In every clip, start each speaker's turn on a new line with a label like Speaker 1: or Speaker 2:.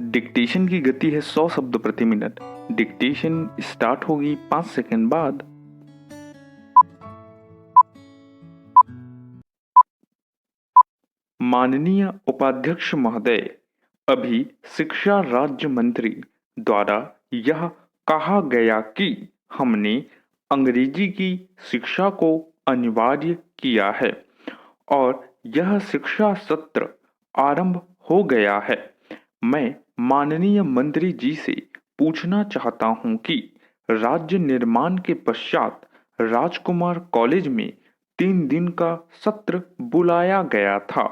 Speaker 1: Dictation की गति है 100 शब्द प्रति मिनट। डिक्टेशन स्टार्ट होगी 5 सेकंड बाद। माननीय उपाध्यक्ष महोदय, अभी शिक्षा राज्य मंत्री द्वारा यह कहा गया कि हमने अंग्रेजी की शिक्षा को अनिवार्य किया है और यह शिक्षा सत्र आरंभ हो गया है। मैं माननीय मंत्री जी से पूछना चाहता हूं कि राज्य निर्माण के पश्चात राजकुमार कॉलेज में 3 दिन का सत्र बुलाया गया था।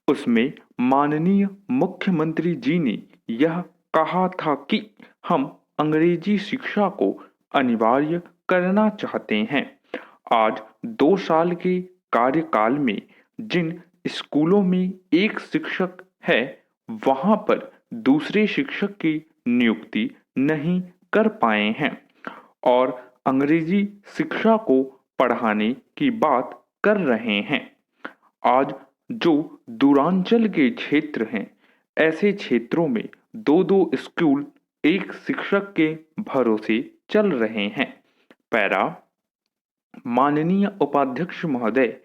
Speaker 1: उसमें माननीय मुख्यमंत्री जी ने यह कहा था कि हम अंग्रेजी शिक्षा को अनिवार्य करना चाहते हैं। आज 2 साल के कार्यकाल में जिन स्कूलों में एक शिक्षक है, वहां पर दूसरे शिक्षक की नियुक्ति नहीं कर पाए हैं और अंग्रेजी शिक्षा को पढ़ाने की बात कर रहे हैं। आज जो दूरांचल के क्षेत्र हैं, ऐसे क्षेत्रों में 2-2 स्कूल एक शिक्षक के भरोसे चल रहे हैं। पैरा, माननीय उपाध्यक्ष महोदय,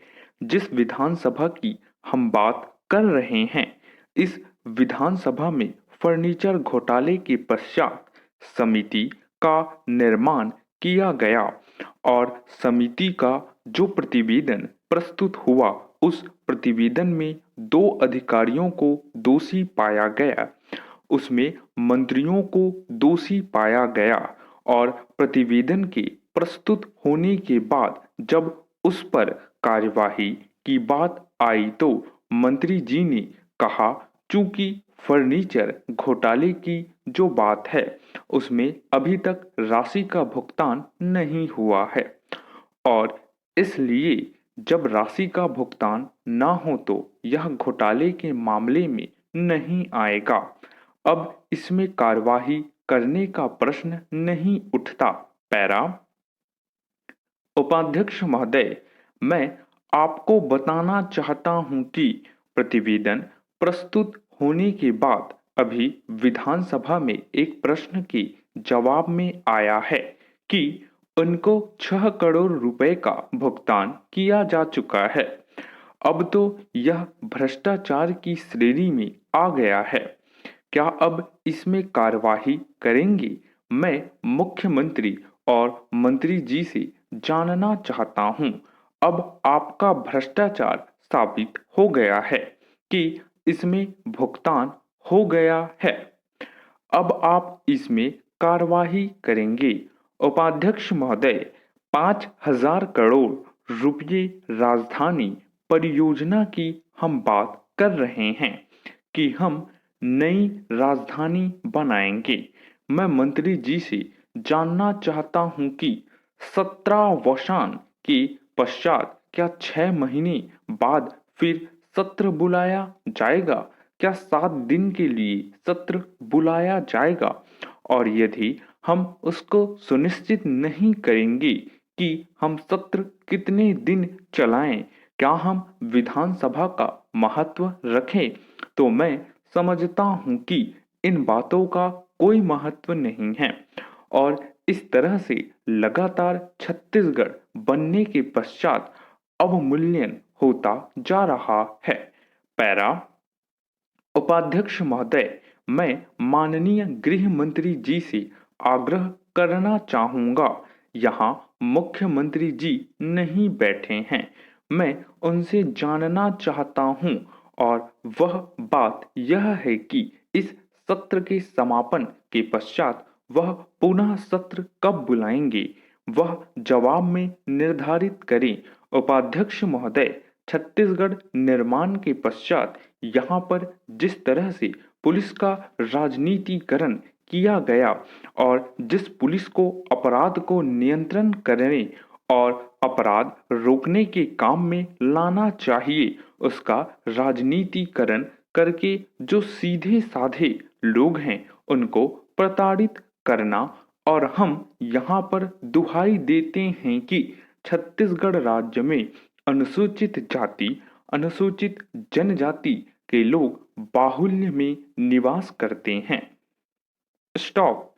Speaker 1: जिस विधानसभा की हम बात कर रहे हैं, इस विधानसभा में फर्नीचर घोटाले के पश्चात समिति का निर्माण किया गया और समिति का जो प्रतिवेदन प्रस्तुत हुआ, उस प्रतिवेदन में 2 अधिकारियों को दोषी पाया गया। उसमें मंत्रियों को दोषी पाया गया और प्रतिवेदन के प्रस्तुत होने के बाद जब उस पर कार्यवाही की बात आई तो मंत्री जी ने कहा, चूंकि फर्नीचर घोटाले की जो बात है उसमें अभी तक राशि का भुगतान नहीं हुआ है और इसलिए जब राशि का भुगतान ना हो तो यह घोटाले के मामले में नहीं आएगा। अब इसमें कार्यवाही करने का प्रश्न नहीं उठता। पैरा, उपाध्यक्ष महोदय, मैं आपको बताना चाहता हूं कि प्रतिवेदन प्रस्तुत होने के बाद अभी विधानसभा में एक प्रश्न के जवाब में आया है कि उनको 6 करोड़ रुपए का भुगतान किया जा चुका है। अब तो यह भ्रष्टाचार की श्रेणी में आ गया है। क्या अब इसमें कार्यवाही करेंगे? मैं मुख्यमंत्री और मंत्री जी से जानना चाहता हूं। अब आपका भ्रष्टाचार साबित हो गया है कि इसमें भुगतान हो गया है। अब आप इसमें कार्यवाही करेंगे। उपाध्यक्ष महोदय, 5,000 करोड़ रुपये राजधानी परियोजना की हम बात कर रहे हैं कि हम नई राजधानी बनाएंगे। मैं मंत्री जी से जानना चाहता हूं कि 17 के पश्चात क्या 6 महीने बाद फिर सत्र बुलाया जाएगा? क्या 7 दिन के लिए सत्र बुलाया जाएगा? और यदि हम उसको सुनिश्चित नहीं करेंगे कि हम सत्र कितने दिन चलाएं, क्या हम विधानसभा का महत्व रखें, तो मैं समझता हूं कि इन बातों का कोई महत्व नहीं है और इस तरह से लगातार छत्तीसगढ़ बनने के पश्चात अवमूल्यन होता जा रहा है। पैरा, उपाध्यक्ष महोदय, मैं माननीय गृह मंत्री जी से आग्रह करना चाहूंगा। यहाँ मुख्यमंत्री जी नहीं बैठे हैं। मैं उनसे जानना चाहता हूं और वह बात यह है कि इस सत्र के समापन के पश्चात वह पुनः सत्र कब बुलाएंगे, वह जवाब में निर्धारित करें। उपाध्यक्ष महोदय, छत्तीसगढ़ निर्माण के पश्चात यहाँ पर जिस तरह से पुलिस का राजनीतिकरण किया गया और जिस पुलिस को अपराध को नियंत्रण करने और अपराध रोकने के काम में लाना चाहिए, उसका राजनीतिकरण करके जो सीधे साधे लोग हैं उनको प्रताड़ित करना। और हम यहाँ पर दुहाई देते हैं कि छत्तीसगढ़ राज्य में अनुसूचित जाति, अनुसूचित जनजाति के लोग बाहुल्य में निवास करते हैं। स्टॉप।